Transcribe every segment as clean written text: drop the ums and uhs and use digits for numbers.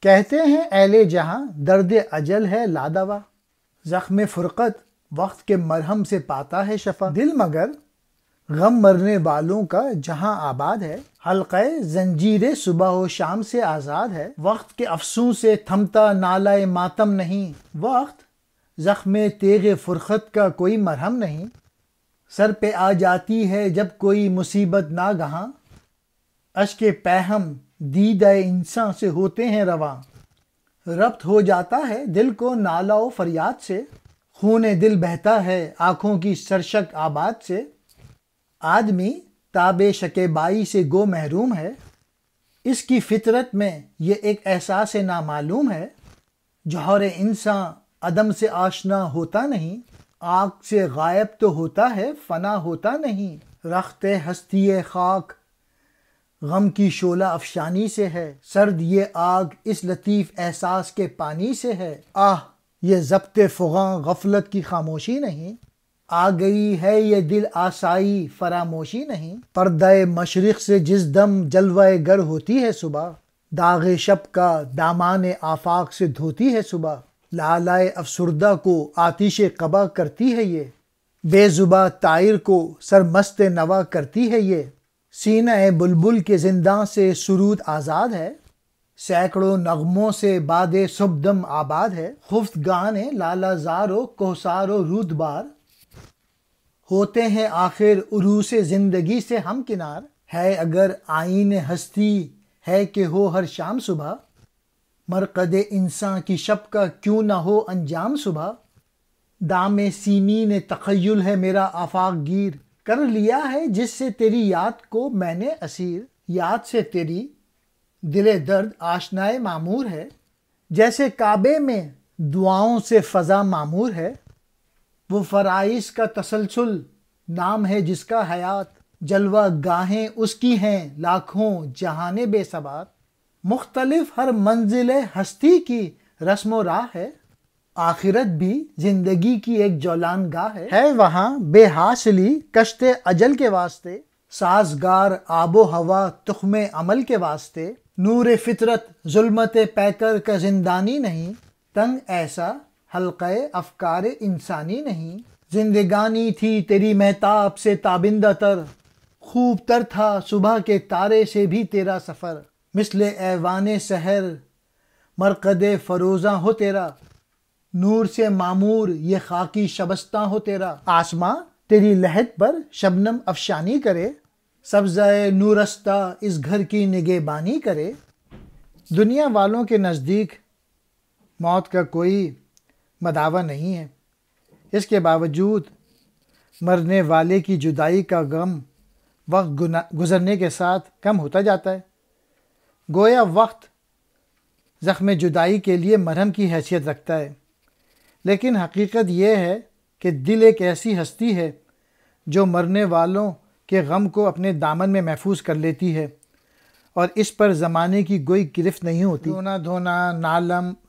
کہتے ہیں اہل جہاں درد اجل ہے لادوا، زخم فرقت وقت کے مرہم سے پاتا ہے شفا۔ دل مگر غم مرنے والوں کا جہاں آباد ہے، حلقہ زنجیر صبح و شام سے آزاد ہے۔ وقت کے افسوں سے تھمتا نالہ ماتم نہیں، وقت زخم تیغ فرقت کا کوئی مرہم نہیں۔ سر پہ آ جاتی ہے جب کوئی مصیبت ناگہاں، اشک پیہم دیدہ انسان سے ہوتے ہیں رواں۔ ربط ہو جاتا ہے دل کو نالہ و فریاد سے، خون دل بہتا ہے آنکھوں کی سرشک آباد سے۔ آدمی تاب شکیبائی سے گو محروم ہے، اس کی فطرت میں یہ ایک احساس نامعلوم ہے۔ جوہر انسان عدم سے آشنا ہوتا نہیں، آنکھ سے غائب تو ہوتا ہے فنا ہوتا نہیں۔ رخت ہستی خاک غم کی شعلہ افشانی سے ہے، سرد یہ آگ اس لطیف احساس کے پانی سے ہے۔ آہ یہ ضبط فغاں غفلت کی خاموشی نہیں، آ گئی ہے یہ دل آسائی فراموشی نہیں۔ پردہ مشرق سے جس دم جلوہ گر ہوتی ہے صبح، داغ شب کا دامان آفاق سے دھوتی ہے صبح۔ لالائے افسردہ کو آتش قبا کرتی ہے یہ، بے زباں طائر کو سرمست نوا کرتی ہے یہ۔ سینہ بلبل کے زنداں سے سرود آزاد ہے، سینکڑوں نغموں سے باد صبحدم آباد ہے۔ خفتگان لالہ زار و کوثار و رودبار، ہوتے ہیں آخر عروس زندگی سے ہم کنار۔ ہے اگر آئین ہستی ہے کہ ہو ہر شام صبح، مرقد انسان کی شب کا کیوں نہ ہو انجام صبح۔ دام سیمین تخیل ہے میرا آفاق گیر، کر لیا ہے جس سے تیری یاد کو میں نے اسیر۔ یاد سے تیری دل درد آشنائے معمور ہے، جیسے کعبے میں دعاؤں سے فضا معمور ہے۔ وہ فرائض کا تسلسل نام ہے جس کا حیات، جلوہ گاہیں اس کی ہیں لاکھوں جہان بے ثبات۔ مختلف ہر منزل ہستی کی رسم و راہ ہے، آخرت بھی زندگی کی ایک جولان گاہ ہے۔ وہاں بے حاصلی کشت اجل کے واسطے، سازگار آب و ہوا تخم عمل کے واسطے۔ نور فطرت ظلمت پیکر کا زندانی نہیں، تنگ ایسا حلقہ افکار انسانی نہیں۔ زندگانی تھی تیری مہتاب سے تابندہ تر، خوب تر تھا صبح کے تارے سے بھی تیرا سفر۔ مثل ایوان سحر مرقد فروزاں ہو تیرا، نور سے معمور یہ خاکی شبستاں ہو تیرا۔ آسماں تیری لحد پر شبنم افشانی کرے، سبزہ نورستہ اس گھر کی نگہبانی کرے۔ دنیا والوں کے نزدیک موت کا کوئی مداوع نہیں ہے، اس کے باوجود مرنے والے کی جدائی کا غم وقت گزرنے کے ساتھ کم ہوتا جاتا ہے۔ گویا وقت زخم جدائی کے لیے مرہم کی حیثیت رکھتا ہے، لیکن حقیقت یہ ہے کہ دل ایک ایسی ہستی ہے جو مرنے والوں کے غم کو اپنے دامن میں محفوظ کر لیتی ہے، اور اس پر زمانے کی کوئی گرفت نہیں ہوتی۔ رونا دھونا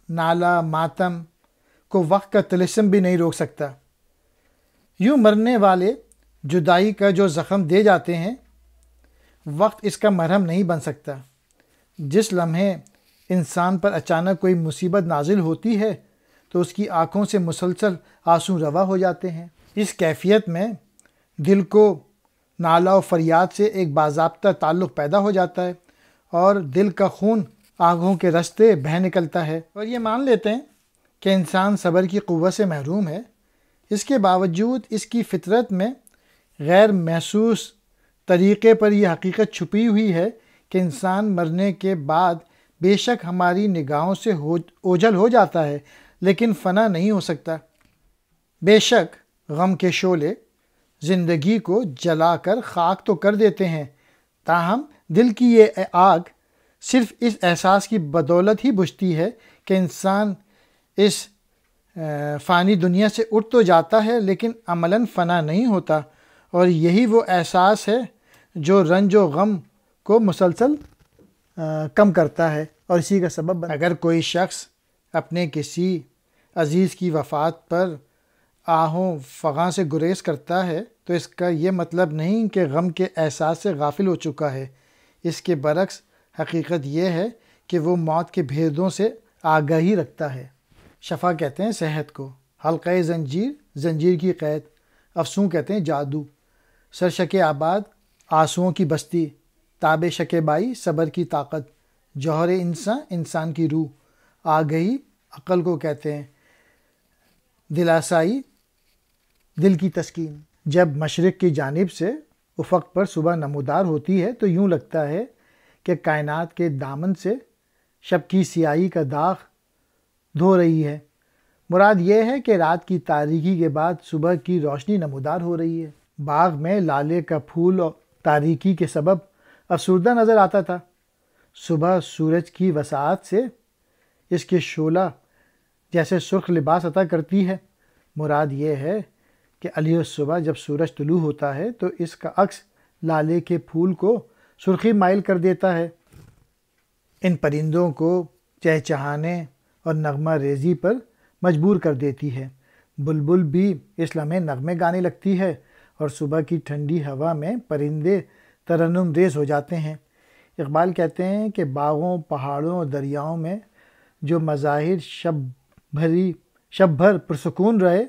نالہ ماتم کو وقت کا طلسم بھی نہیں روک سکتا۔ یوں مرنے والے جدائی کا جو زخم دے جاتے ہیں، وقت اس کا مرہم نہیں بن سکتا۔ جس لمحے انسان پر اچانک کوئی مصیبت نازل ہوتی ہے تو اس کی آنکھوں سے مسلسل آنسو روا ہو جاتے ہیں۔ اس کیفیت میں دل کو نالہ و فریاد سے ایک باضابطہ تعلق پیدا ہو جاتا ہے، اور دل کا خون آنکھوں کے رستے بہہ نکلتا ہے۔ اور یہ مان لیتے ہیں کہ انسان صبر کی قوت سے محروم ہے، اس کے باوجود اس کی فطرت میں غیر محسوس طریقے پر یہ حقیقت چھپی ہوئی ہے کہ انسان مرنے کے بعد بے شک ہماری نگاہوں سے اوجھل ہو جاتا ہے، لیکن فنا نہیں ہو سکتا۔ بے شک غم کے شعلے زندگی کو جلا کر خاک تو کر دیتے ہیں، تاہم دل کی یہ آگ صرف اس احساس کی بدولت ہی بجھتی ہے کہ انسان اس فانی دنیا سے اٹھ تو جاتا ہے لیکن عملاً فنا نہیں ہوتا، اور یہی وہ احساس ہے جو رنج و غم کو مسلسل کم کرتا ہے اور اسی کا سبب بنتا ہے۔ اگر کوئی شخص اپنے کسی عزیز کی وفات پر آہوں فغاں سے گریز کرتا ہے تو اس کا یہ مطلب نہیں کہ غم کے احساس سے غافل ہو چکا ہے، اس کے برعکس حقیقت یہ ہے کہ وہ موت کے بھیدوں سے آگاہی رکھتا ہے۔ شفا کہتے ہیں صحت کو، حلقۂ زنجیر، زنجیر کی قید، افسوں کہتے ہیں جادو، سرشک آباد، آنسوؤں کی بستی، تاب شکیبائی، صبر کی طاقت، جوہر انسان، انسان کی روح، آگہی، عقل کو کہتے ہیں، دلاسائی، دل کی تسکین۔ جب مشرق کی جانب سے افق پر صبح نمودار ہوتی ہے تو یوں لگتا ہے کہ کائنات کے دامن سے شب کی سیاہی کا داغ دھو رہی ہے۔ مراد یہ ہے کہ رات کی تاریکی کے بعد صبح کی روشنی نمودار ہو رہی ہے۔ باغ میں لالے کا پھول تاریکی کے سبب افسردہ نظر آتا تھا۔ صبح سورج کی وسعت سے اس کے شعلہ جیسے سرخ لباس عطا کرتی ہے۔ مراد یہ ہے کہ علیہ الصبح جب سورج طلوع ہوتا ہے تو اس کا عکس لالے کے پھول کو سرخی مائل کر دیتا ہے۔ ان پرندوں کو چہچہانے اور نغمہ ریزی پر مجبور کر دیتی ہے۔ بلبل بھی اس لمحے نغمے گانے لگتی ہے اور صبح کی ٹھنڈی ہوا میں پرندے ترنم ریز ہو جاتے ہیں۔ اقبال کہتے ہیں کہ باغوں، پہاڑوں اور دریاؤں میں جو مظاہر شب بھر پرسکون رہے،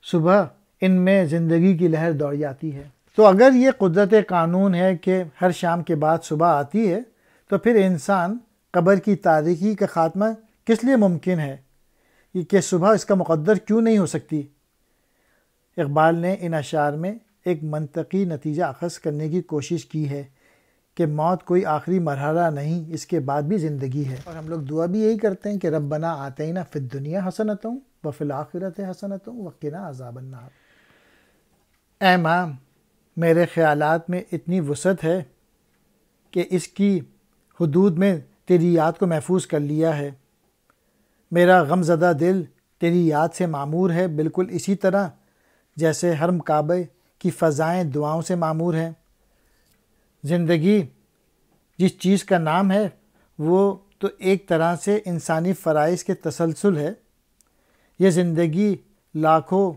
صبح ان میں زندگی کی لہر دوڑ جاتی ہے۔ تو اگر یہ قدرت قانون ہے کہ ہر شام کے بعد صبح آتی ہے تو پھر انسان قبر کی تاریکی کا خاتمہ کس لیے ممکن ہے کہ صبح اس کا مقدر کیوں نہیں ہو سکتی؟ اقبال نے ان اشعار میں ایک منطقی نتیجہ اخذ کرنے کی کوشش کی ہے کہ موت کوئی آخری مرحلہ نہیں، اس کے بعد بھی زندگی ہے۔ اور ہم لوگ دعا بھی یہی کرتے ہیں کہ ربنا آتینا فی الدنیا حسنۃ وفی الآخرۃ حسنۃ وقنا عذاب النار۔ اے ماں، میرے خیالات میں اتنی وسعت ہے کہ اس کی حدود میں تیری یاد کو محفوظ کر لیا ہے۔ میرا غم زدہ دل تیری یاد سے معمور ہے، بالکل اسی طرح جیسے حرم کعبہ کی فضائیں دعاؤں سے معمور ہیں۔ زندگی جس چیز کا نام ہے وہ تو ایک طرح سے انسانی فرائض کے تسلسل ہے۔ یہ زندگی لاکھوں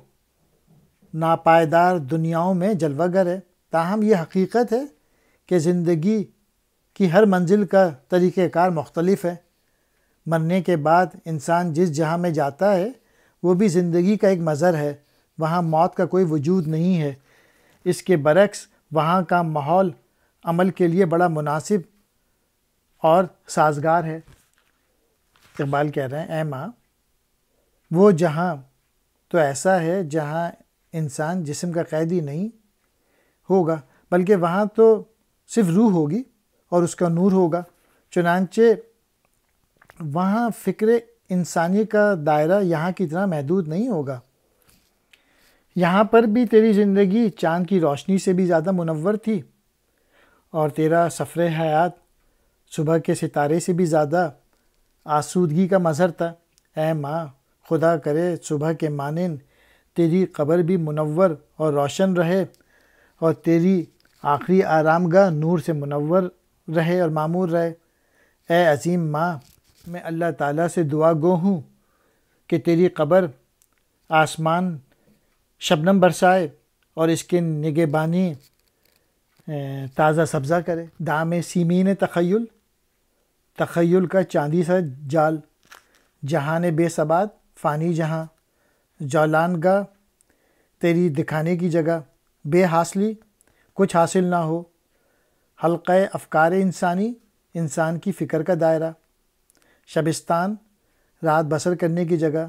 ناپائیدار دنیاؤں میں جلوہ گر ہے، تاہم یہ حقیقت ہے کہ زندگی کی ہر منزل کا طریقہ کار مختلف ہے۔ مرنے کے بعد انسان جس جہاں میں جاتا ہے وہ بھی زندگی کا ایک مظہر ہے، وہاں موت کا کوئی وجود نہیں ہے۔ اس کے برعکس وہاں کا ماحول عمل کے لیے بڑا مناسب اور سازگار ہے۔ اقبال کہہ رہے ہیں اے ماں، وہ جہاں تو ایسا ہے جہاں انسان جسم کا قیدی نہیں ہوگا، بلکہ وہاں تو صرف روح ہوگی اور اس کا نور ہوگا۔ چنانچہ وہاں فکر انسانی کا دائرہ یہاں کی طرح محدود نہیں ہوگا۔ یہاں پر بھی تیری زندگی چاند کی روشنی سے بھی زیادہ منور تھی اور تیرا سفر حیات صبح کے ستارے سے بھی زیادہ آسودگی کا مظہر تھا۔ اے ماں، خدا کرے صبح کے مانند تیری قبر بھی منور اور روشن رہے اور تیری آخری آرام گاہ نور سے منور رہے اور معمور رہے۔ اے عظیم ماں، میں اللہ تعالیٰ سے دعا گو ہوں کہ تیری قبر آسمان شبنم برسائے اور اس کے نگہبانی تازہ سبزہ کرے۔ دام سیمین تخیل، تخیل کا چاندی سا جال، جہان بے ثبات، فانی جہاں، جولان گاہ تیری دکھانے کی جگہ، بے حاصلی کچھ حاصل نہ ہو، حلقہ افکار انسانی، انسان کی فکر کا دائرہ، شبستان رات بسر کرنے کی جگہ،